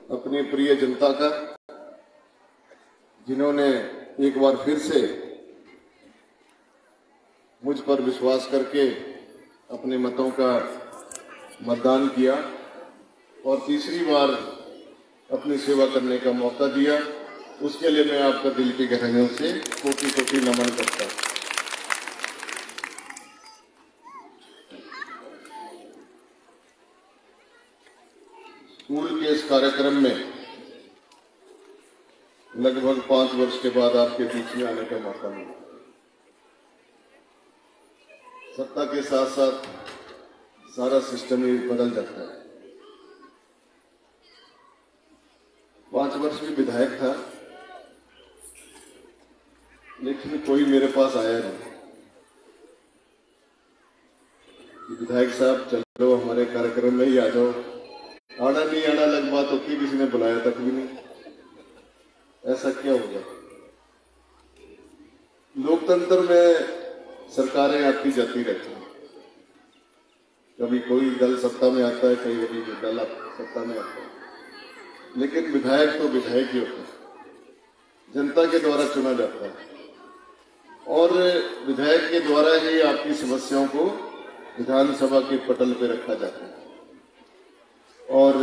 अपनी प्रिय जनता का, जिन्होंने एक बार फिर से मुझ पर विश्वास करके अपने मतों का मतदान किया और तीसरी बार अपनी सेवा करने का मौका दिया, उसके लिए मैं आपका दिल की गहराइयों से कोटि कोटि नमन करता हूं। स्कूल के इस कार्यक्रम में लगभग 5 वर्ष के बाद आपके बीच में आने का मौका मिला। सत्ता के साथ साथ सारा सिस्टम ही बदल जाता है। 5 वर्ष में विधायक था, लेकिन कोई मेरे पास आया नहीं कि विधायक साहब चलो हमारे कार्यक्रम में ही आ जाओ। आना नहीं आना अलग बात होती, किसी ने बुलाया तक भी नहीं। ऐसा क्या हो गया? लोकतंत्र में सरकारें आती जाती रहती हैं, कभी कोई दल सत्ता में आता है, कभी दल सत्ता में आता है, लेकिन विधायक तो विधायक ही होता है, जनता के द्वारा चुना जाता है और विधायक के द्वारा ही आपकी समस्याओं को विधानसभा के पटल पर रखा जाता है। और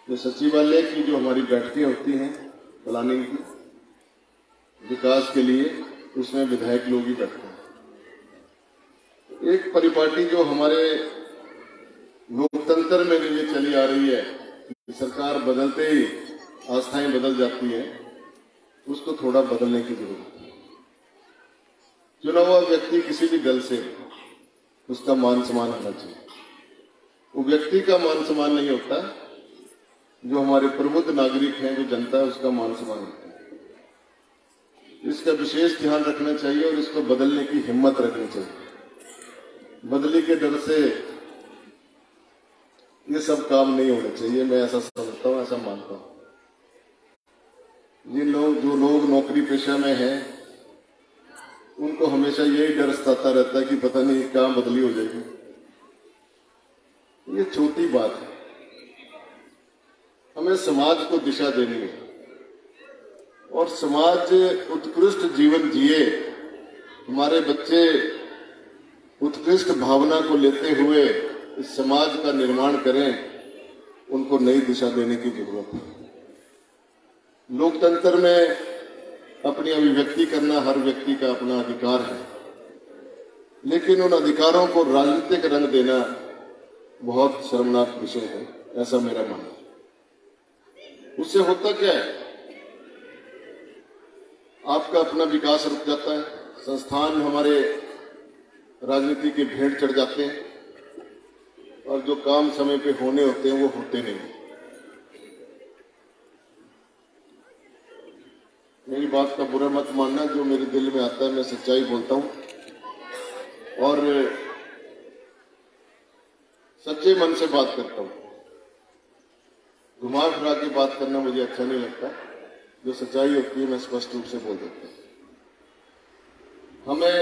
जो सचिवालय की जो हमारी बैठकें होती हैं प्लानिंग की, विकास के लिए, उसमें विधायक लोग ही बैठते हैं। एक परिपाटी जो हमारे लोकतंत्र में जो ये चली आ रही है कि सरकार बदलते ही आस्थाएं बदल जाती हैं, उसको थोड़ा बदलने की जरूरत है। चुना हुआ व्यक्ति किसी भी दल से, उसका मान सम्मान होना चाहिए। वो व्यक्ति का मान सम्मान नहीं होता, जो हमारे प्रबुद्ध नागरिक हैं, जो जनता है, उसका मान सम्मान होता है। इसका विशेष ध्यान रखना चाहिए और इसको बदलने की हिम्मत रखनी चाहिए। बदली के डर से ये सब काम नहीं होने चाहिए, मैं ऐसा समझता हूं, ऐसा मानता हूं। जो लोग नौकरी पेशा में हैं, उनको हमेशा यही डर सताता रहता है कि पता नहीं कहां बदली हो जाएगी। ये छोटी बात है। हमें समाज को दिशा देनी है और समाज उत्कृष्ट जीवन जिए, हमारे बच्चे उत्कृष्ट भावना को लेते हुए इस समाज का निर्माण करें, उनको नई दिशा देने की जरूरत है। लोकतंत्र में अपनी अभिव्यक्ति करना हर व्यक्ति का अपना अधिकार है, लेकिन उन अधिकारों को राजनीतिक रंग देना बहुत शर्मनाक विषय है, ऐसा मेरा मानना है। उससे होता क्या है? आपका अपना विकास रुक जाता है, संस्थान हमारे राजनीति के भेंट चढ़ जाते हैं और जो काम समय पे होने होते हैं वो होते नहीं। मेरी बात का बुरा मत मानना, जो मेरे दिल में आता है मैं सच्चाई बोलता हूं और सच्चे मन से बात करता हूं। घुमा फिरा के बात करना मुझे अच्छा नहीं लगता। जो सच्चाई होती है मैं स्पष्ट रूप से बोल देता हूं। हमें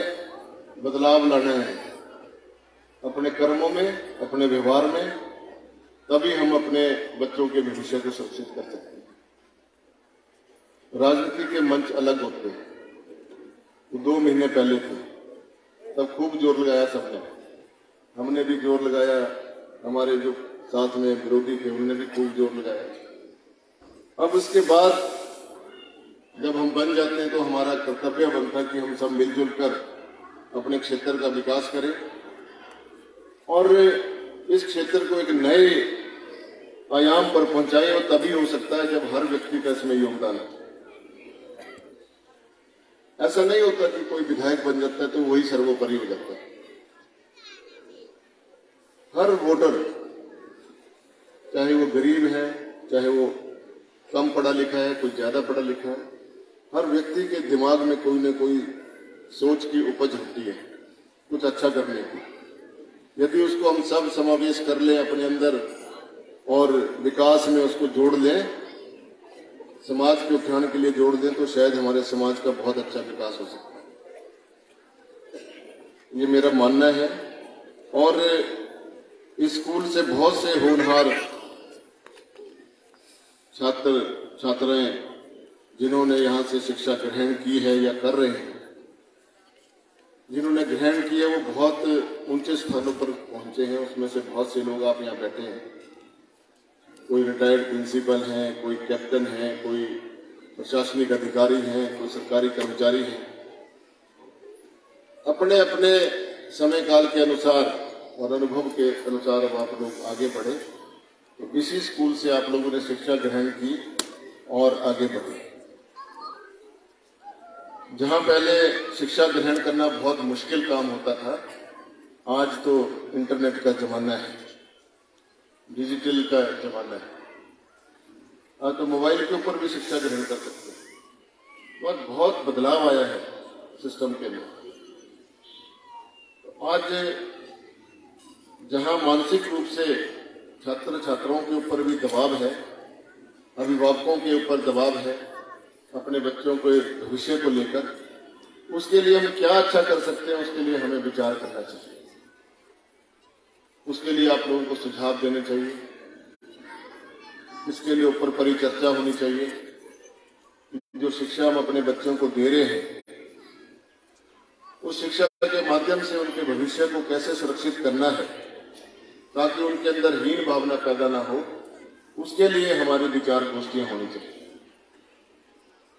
बदलाव लाना है अपने कर्मों में, अपने व्यवहार में, तभी हम अपने बच्चों के भविष्य को सुरक्षित कर सकते हैं। राजनीति के मंच अलग होते हैं, वो 2 महीने पहले थे, तब खूब जोर लगाया सबने, हमने भी जोर लगाया, हमारे जो साथ में विरोधी थे उन्होंने भी खूब जोर लगाया। अब उसके बाद जब हम बन जाते हैं तो हमारा कर्तव्य बनता है कि हम सब मिलजुल कर अपने क्षेत्र का विकास करें और इस क्षेत्र को एक नए आयाम पर पहुंचाएं, और तभी हो सकता है जब हर व्यक्ति का इसमें योगदान है। ऐसा नहीं होता कि कोई विधायक बन जाता है तो वही सर्वोपरि हो जाता है। हर वोटर, चाहे वो गरीब है, चाहे वो कम पढ़ा लिखा है, कोई ज्यादा पढ़ा लिखा है, हर व्यक्ति के दिमाग में कोई न कोई सोच की उपज होती है कुछ अच्छा करने की। यदि उसको हम सब समावेश कर लें अपने अंदर और विकास में उसको जोड़ लें, समाज के उत्थान के लिए जोड़ दें, तो शायद हमारे समाज का बहुत अच्छा विकास हो सकता है। ये मेरा मानना है। और स्कूल से बहुत से होनहार छात्र छात्राएं जिन्होंने यहाँ से शिक्षा ग्रहण की है या कर रहे हैं, जिन्होंने ग्रहण की है वो बहुत ऊंचे स्थानों पर पहुंचे हैं। उसमें से बहुत से लोग आप यहाँ बैठे हैं, कोई रिटायर्ड प्रिंसिपल हैं, कोई कैप्टन हैं, कोई प्रशासनिक अधिकारी हैं, कोई सरकारी कर्मचारी हैं। अपने अपने समय काल के अनुसार और अनुभव के अनुसार अब आप लोग आगे बढ़े, तो इसी स्कूल से आप लोगों ने शिक्षा ग्रहण की और आगे बढ़े। जहां पहले शिक्षा ग्रहण करना बहुत मुश्किल काम होता था, आज तो इंटरनेट का जमाना है, डिजिटल का जमाना है। आज तो मोबाइल के ऊपर भी शिक्षा ग्रहण कर सकते हैं। बहुत बदलाव आया है सिस्टम के अंदर। तो आज जहां मानसिक रूप से छात्र छात्राओं के ऊपर भी दबाव है, अभिभावकों के ऊपर दबाव है अपने बच्चों के भविष्य को लेकर, उसके लिए हम क्या अच्छा कर सकते हैं, उसके लिए हमें विचार करना चाहिए। उसके लिए आप लोगों को सुझाव देने चाहिए, इसके लिए ऊपर परिचर्चा होनी चाहिए। जो शिक्षा हम अपने बच्चों को दे रहे हैं, उस शिक्षा के माध्यम से उनके भविष्य को कैसे सुरक्षित करना है ताकि उनके अंदर हीन भावना पैदा ना हो, उसके लिए हमारी विचार गोष्ठियां होनी चाहिए।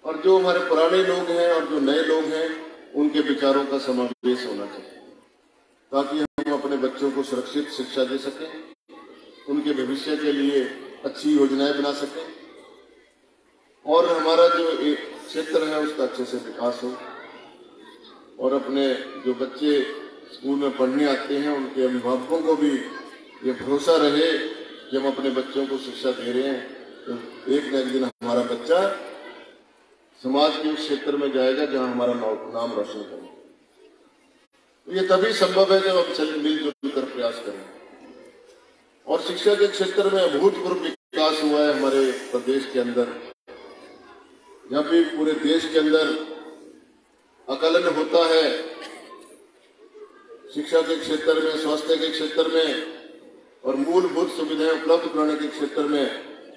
और जो हमारे पुराने लोग हैं और जो नए लोग हैं, उनके विचारों का समावेश होना चाहिए ताकि हम अपने बच्चों को सुरक्षित शिक्षा दे सकें, उनके भविष्य के लिए अच्छी योजनाएं बना सकें और हमारा जो क्षेत्र है उसका अच्छे से विकास हो। और अपने जो बच्चे स्कूल में पढ़ने आते हैं, उनके अभिभावकों को भी ये भरोसा रहे कि हम अपने बच्चों को शिक्षा दे रहे हैं, तो एक न एक दिन हमारा बच्चा समाज के उस क्षेत्र में जाएगा जहां हमारा नाम रोशन करें। तो ये तभी संभव है जब हम मिलजुल कर प्रयास करें। और शिक्षा के क्षेत्र में अभूतपूर्व विकास हुआ है हमारे प्रदेश के अंदर। जब भी पूरे देश के अंदर आकलन होता है शिक्षा के क्षेत्र में, स्वास्थ्य के क्षेत्र में और मूलभूत सुविधाएं उपलब्ध कराने के क्षेत्र में,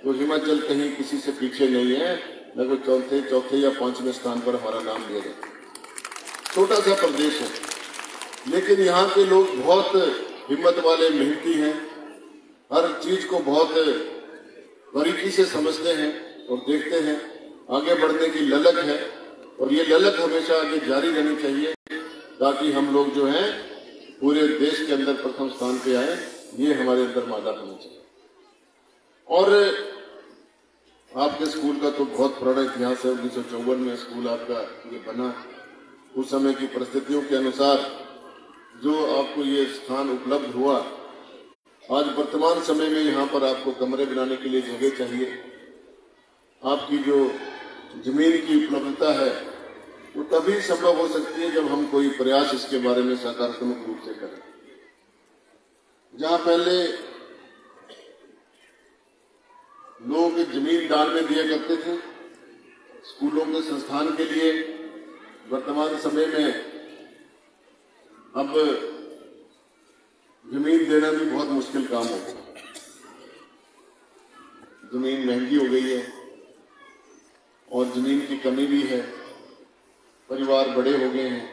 तो हिमाचल कहीं किसी से पीछे नहीं है। लगभग चौथे या पांचवें स्थान पर हमारा नाम लिया जाता है। छोटा सा प्रदेश है, लेकिन यहाँ के लोग बहुत हिम्मत वाले, मेहनती हैं, हर चीज को बहुत बारीकी से समझते हैं और देखते हैं। आगे बढ़ने की ललक है और ये ललक हमेशा आगे जारी रहनी चाहिए ताकि हम लोग जो हैं पूरे देश के अंदर प्रथम स्थान पे आए। ये हमारे अंदर मादा होनी चाहिए। और आपके स्कूल का तो बहुत पुराना इतिहास है। 1954 में स्कूल आपका ये बना। उस समय की परिस्थितियों के अनुसार जो आपको ये स्थान उपलब्ध हुआ, आज वर्तमान समय में यहाँ पर आपको कमरे बनाने के लिए जगह चाहिए। आपकी जो जमीन की उपलब्धता है वो तभी संभव हो सकती है जब हम कोई प्रयास इसके बारे में सकारात्मक रूप से करें। जहाँ पहले लोग जमीन दान में दिया करते थे स्कूलों के संस्थान के लिए, वर्तमान समय में अब जमीन देना भी बहुत मुश्किल काम हो गया। जमीन महंगी हो गई है और जमीन की कमी भी है, परिवार बड़े हो गए हैं।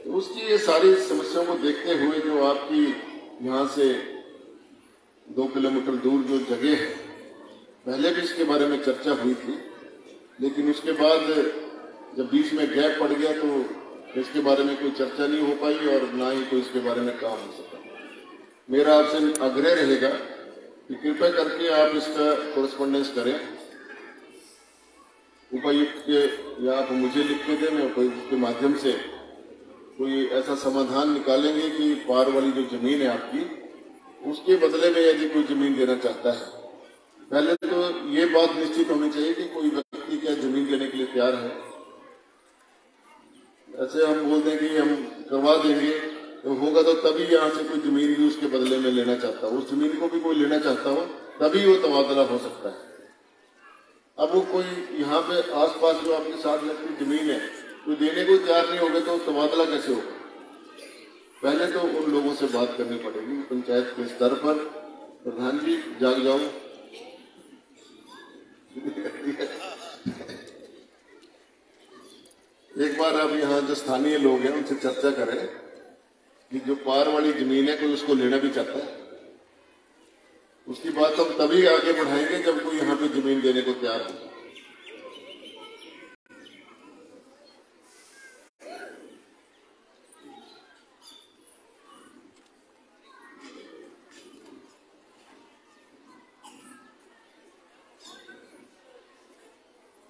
तो उसकी ये सारी समस्याओं को देखते हुए जो आपकी यहाँ से 2 किलोमीटर दूर जो जगह है, पहले भी इसके बारे में चर्चा हुई थी, लेकिन उसके बाद जब बीच में गैप पड़ गया तो इसके बारे में कोई चर्चा नहीं हो पाई और ना ही कोई इसके बारे में काम हो सका। मेरा आपसे आग्रह रहेगा कि कृपया करके आप इसका कोरेस्पोंडेंस करें उपायुक्त के, या आप मुझे लिख के दें, मैं उपायुक्त के माध्यम से कोई ऐसा समाधान निकालेंगे कि पार वाली जो जमीन है आपकी, उसके बदले में यदि कोई जमीन देना चाहता है, पहले तो ये बात निश्चित होनी चाहिए कि कोई व्यक्ति क्या जमीन देने के लिए तैयार है। ऐसे हम बोल दें कि हम करवा देंगे तो होगा तो तभी यहाँ से कोई जमीन भी उसके बदले में लेना चाहता हो, उस जमीन को भी कोई लेना चाहता हो, तभी वो तबादला हो सकता है। अब वो कोई यहाँ पे आसपास जो आपके साथ लगती जमीन है कोई देने को तैयार नहीं होगा तो तबादला कैसे होगा? पहले तो उन लोगों से बात करनी पड़ेगी पंचायत के स्तर पर। प्रधान जी जाग जाओ, बार अब यहाँ जो स्थानीय लोग हैं उनसे चर्चा करें कि जो पार वाली जमीन है कोई उसको लेना भी चाहता है, उसकी बात हम तभी आगे बढ़ाएंगे जब कोई यहाँ पे जमीन देने को तैयार हो।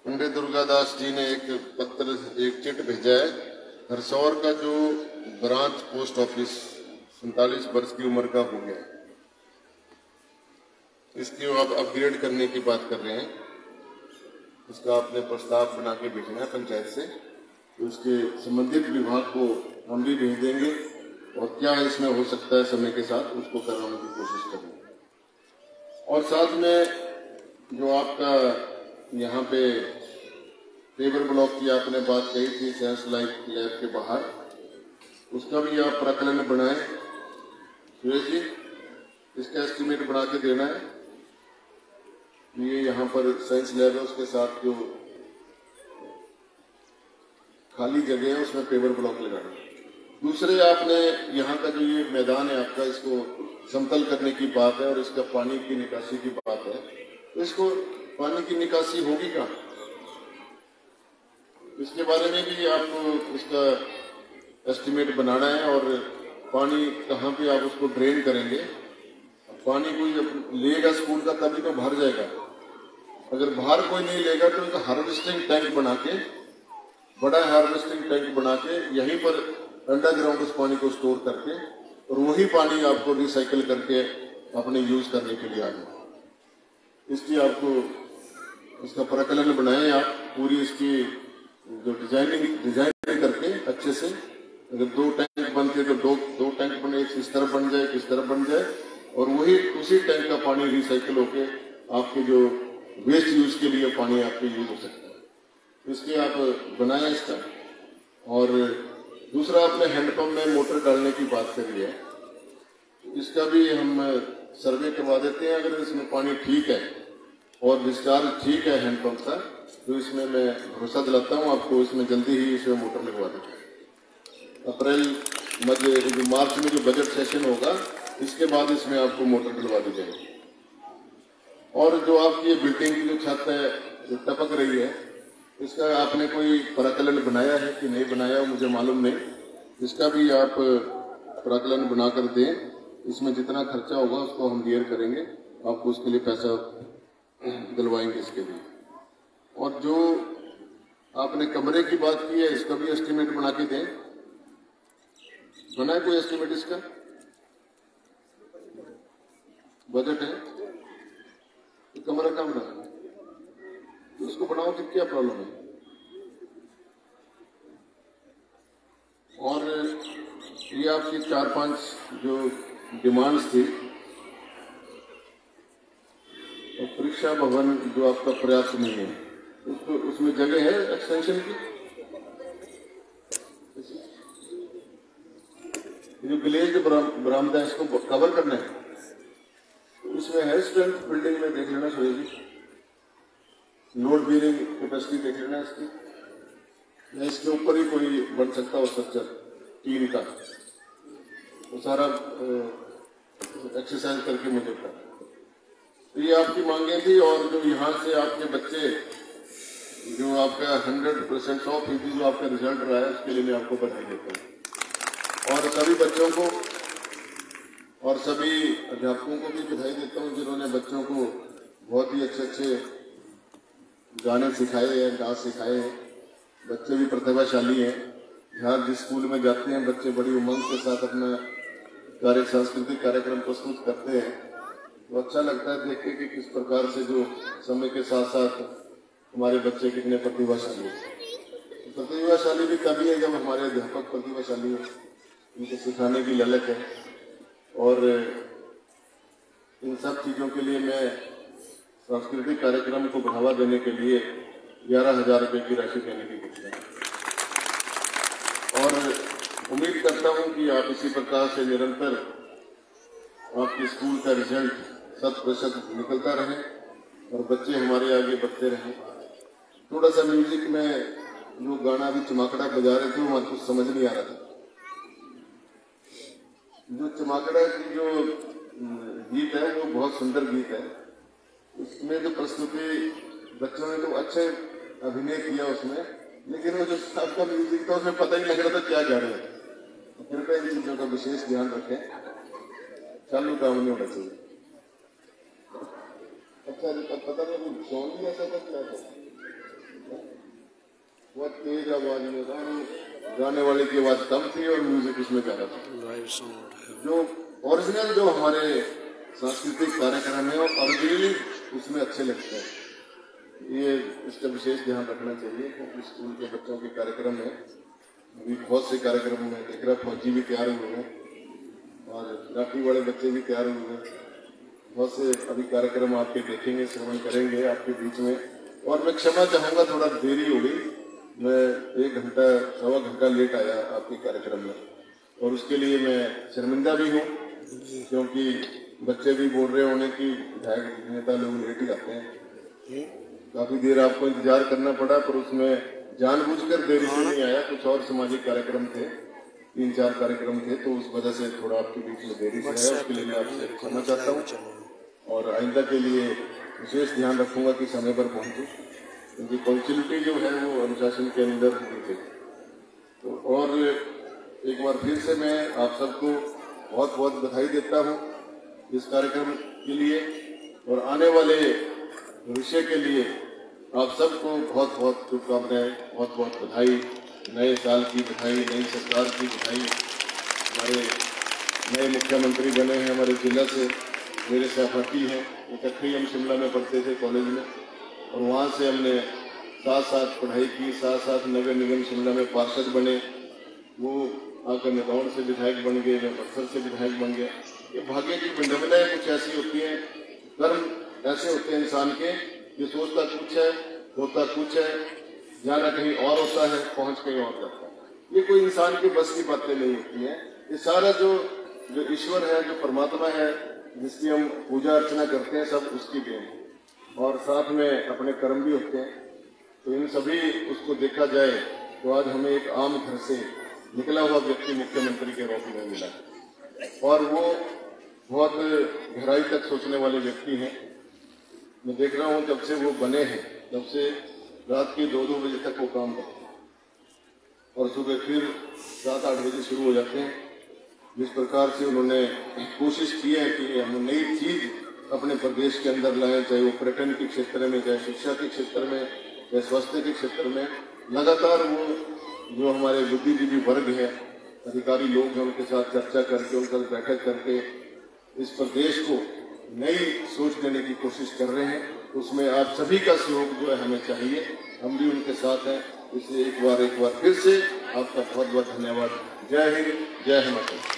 पंडित दुर्गादास जी ने एक पत्र, एक चिट भेजा है। हरसौर का जो ब्रांच पोस्ट ऑफिस 47 वर्ष की उम्र का हो गया, इसकी आप अपग्रेड करने की बात कर रहे हैं। इसका आपने प्रस्ताव बना के भेजना है पंचायत से, तो उसके संबंधित विभाग को हम भी भेज देंगे और क्या इसमें हो सकता है समय के साथ उसको करवाने की कोशिश करेंगे। और साथ में जो आपका यहाँ पे पेवर ब्लॉक की आपने बात कही थी साइंस लैब के बाहर, उसका भी आप प्रकलन बनाएं सुरेश जी, इसका एस्टिमेट बना के देना है। ये यहाँ पर साइंस लैब है, उसके साथ जो खाली जगह है उसमें पेवर ब्लॉक लगाना है। दूसरे आपने यहाँ का जो ये मैदान है आपका, इसको समतल करने की बात है और इसका पानी की निकासी की बात है, तो इसको पानी की निकासी होगी कहाँ, इसके बारे में भी आपको इसका एस्टिमेट बनाना है और पानी कहाँ पे आप उसको ड्रेन करेंगे। पानी कोई लेगा स्कूल का तभी तो भर जाएगा, अगर बाहर कोई नहीं लेगा तो एक हार्वेस्टिंग टैंक बना के, बड़ा हार्वेस्टिंग टैंक बना के यहीं पर अंडरग्राउंड उस पानी को स्टोर करके और वही पानी आपको रिसाइकिल करके अपने यूज करने के लिए आगे। इसकी आपको इसका प्रकलन बनाएं आप, पूरी इसकी जो डिजाइनिंग करके अच्छे से, अगर 2 टैंक बनते तो दो टैंक बने, इस तरफ बन जाए, किस तरफ बन जाए, और वही उसी टैंक का पानी रिसाइकिल होके आपके जो वेस्ट यूज के लिए पानी आपके यूज हो सकता है। इसके आप बनाएं इसका। और दूसरा आपने हैंडपंप में मोटर डालने की बात करी है, इसका भी हम सर्वे करवा देते हैं। अगर इसमें पानी ठीक है और डिस्चार्ज ठीक है हैंडपंप का, तो इसमें मैं भरोसा दिलाता हूँ आपको, इसमें जल्दी ही इसमें मोटर लगवा देंगे। अप्रैल मध्य मार्च में जो बजट सेशन होगा इसके बाद इसमें आपको मोटर डलवा दी जाएगी। और जो आपकी बिल्डिंग की जो छत है जो टपक रही है, इसका आपने कोई प्रकलन बनाया है कि नहीं बनाया मुझे मालूम नहीं, इसका भी आप प्रकलन बनाकर दें। इसमें जितना खर्चा होगा उसको हम बियर करेंगे, आपको उसके लिए पैसा दिलवाएंगे इसके लिए। और जो आपने कमरे की बात की है, इसका भी एस्टिमेट बना के दें। बनाए कोई एस्टिमेट इसका, बजट है तो कमरा कम रहा, तो उसको बनाओ कि क्या प्रॉब्लम है। और ये आपकी 4-5 जो डिमांड्स थी, और परीक्षा भवन जो आपका पर्याप्त नहीं है, उसको उसमें जगह है एक्सटेंशन की। जो विलेज बरामदा इसको कवर करना है, इसमें है स्ट्रेंथ बिल्डिंग में देख लेना Suresh ji, load bearing capacity देख लेना इसकी, या इसके ऊपर ही कोई बन सकता हो स्ट्रक्चर टीम का, वो सारा एक्सरसाइज करके मुझे करना। तो ये आपकी मांगे थी। और जो यहाँ से आपके बच्चे जो आपका 100% 100% जो आपका रिजल्ट रहा है, उसके लिए मैं आपको बधाई देता हूँ। और सभी बच्चों को और सभी अध्यापकों को भी बधाई देता हूँ जिन्होंने बच्चों को बहुत ही अच्छे गाने सिखाए हैं, डांस सिखाए हैं। बच्चे भी प्रतिभाशाली हैं। यहाँ जिस स्कूल में जाते हैं बच्चे बड़ी उमंग के साथ अपना सांस्कृतिक कार्यक्रम प्रस्तुत करते हैं, तो अच्छा लगता है देख के कि किस प्रकार से जो समय के साथ साथ हमारे बच्चे कितने प्रतिभाशाली हैं। प्रतिभाशाली भी तभी है जब हमारे अध्यापक प्रतिभाशाली है, उनको सिखाने की ललक है। और इन सब चीज़ों के लिए मैं सांस्कृतिक कार्यक्रम को बढ़ावा देने के लिए 11,000 रुपये की राशि देने की घोषणा, और उम्मीद करता हूं कि आप इसी प्रकार से निरंतर आपके स्कूल का रिजल्ट 100% निकलता रहे और बच्चे हमारे आगे बढ़ते रहें। थोड़ा सा म्यूजिक में जो गाना अभी चमाकड़ा बजा रहे थे वो कुछ समझ नहीं आ रहा था। जो चमाकड़ा की जो गीत है वो बहुत सुंदर गीत है। उसमें जो प्रस्तुति बच्चों ने तो अच्छे अभिनय किया उसमें, लेकिन वो जो आपका म्यूजिक था उसमें पता ही नहीं लग रहा था क्या गा रहे हैं। कृपया इन चीजों का विशेष ध्यान रखें, चालू काम नहीं होना चाहिए। अच्छा अब पता नहीं सॉन्ग भी ऐसा था क्या था, बहुत तेज आवाज में था, गाने वाले की आवाज कम थी और म्यूजिक उसमें जा रहा था। जो ओरिजिनल जो हमारे सांस्कृतिक कार्यक्रम है और ओरिजिनली उसमें अच्छे लगते हैं, ये इसका विशेष ध्यान रखना चाहिए। क्योंकि स्कूल के बच्चों के कार्यक्रम में अभी बहुत से कार्यक्रम में देख रहा, फौजी भी तैयार हुए हैं और लाठी वाले बच्चे भी तैयार हुए हैं। बहुत से अभी कार्यक्रम आपके देखेंगे, श्रवण करेंगे आपके बीच में। और मैं क्षमा चाहूंगा, थोड़ा देरी हो गई, मैं 1 घंटा 1.25 घंटा लेट आया आपके कार्यक्रम में, और उसके लिए मैं शर्मिंदा भी हूँ, क्योंकि बच्चे भी बोल रहे होने की विधायक नेता लोग लेट ही आते हैं। काफी देर आपको इंतजार करना पड़ा, पर उसमें जानबूझकर देरी से नहीं आया। कुछ और सामाजिक कार्यक्रम थे, 3-4 कार्यक्रम थे, तो उस वजह से थोड़ा आपके बीच में देरी से आया। उसके लिए मैं आपसे क्षमा चाहता हूँ और आइंदा के लिए विशेष ध्यान रखूंगा कि समय पर पहुंचूं, क्योंकि पंक्चुअलिटी जो है वो अनुशासन के अंदर होनी चाहिए। तो और एक बार फिर से मैं आप सबको बहुत बहुत बधाई देता हूँ इस कार्यक्रम के लिए, और आने वाले भविष्य के लिए आप सबको बहुत बहुत शुभकामनाएं, बहुत बहुत बधाई। नए साल की बधाई, नई सरकार की बधाई। हमारे नए मुख्यमंत्री बने हैं हमारे जिला से, मेरे सहपाठी हैं, इकट्ठे ही हम शिमला में पढ़ते थे कॉलेज में, और वहाँ से हमने साथ साथ पढ़ाई की, साथ साथ नगर निगम शिमला में पार्षद बने। वो आकर नदौर से विधायक बन गए, मैं बक्सर से विधायक बन गया। ये भाग्य की विडंबनाएं कुछ ऐसी होती हैं, कर्म ऐसे होते हैं इंसान के, ये सोचता कुछ है, होता कुछ है, जाना कहीं और होता है, पहुंच कहीं और जाता है। ये कोई इंसान के बस की बातें नहीं होती हैं। ये सारा जो ईश्वर है, जो परमात्मा है, जिसकी हम पूजा अर्चना करते हैं, सब उसकी देन है, और साथ में अपने कर्म भी होते हैं। तो इन सभी उसको देखा जाए तो आज हमें एक आम घर से निकला हुआ व्यक्ति मुख्यमंत्री के रूप में मिला, और वो बहुत गहराई तक सोचने वाले व्यक्ति हैं। मैं देख रहा हूँ जब से वो बने हैं, तब से रात के 2-2 बजे तक वो काम करते हैं और सुबह फिर 7-8 बजे शुरू हो जाते हैं। जिस प्रकार से उन्होंने कोशिश की है कि हम नई चीज अपने प्रदेश के अंदर लाएं, चाहे वो पर्यटन के क्षेत्र में, चाहे शिक्षा के क्षेत्र में, चाहे स्वास्थ्य के क्षेत्र में, लगातार वो जो हमारे बुद्धिजीवी वर्ग है, अधिकारी लोग हैं, उनके साथ चर्चा करके, उनके साथ बैठक करके इस प्रदेश को नई सोच देने की कोशिश कर रहे हैं। उसमें आप सभी का सहयोग जो है हमें चाहिए, हम भी उनके साथ हैं। इसलिए एक बार फिर से आपका बहुत बहुत धन्यवाद। जय हिंद, जय हिमाचल।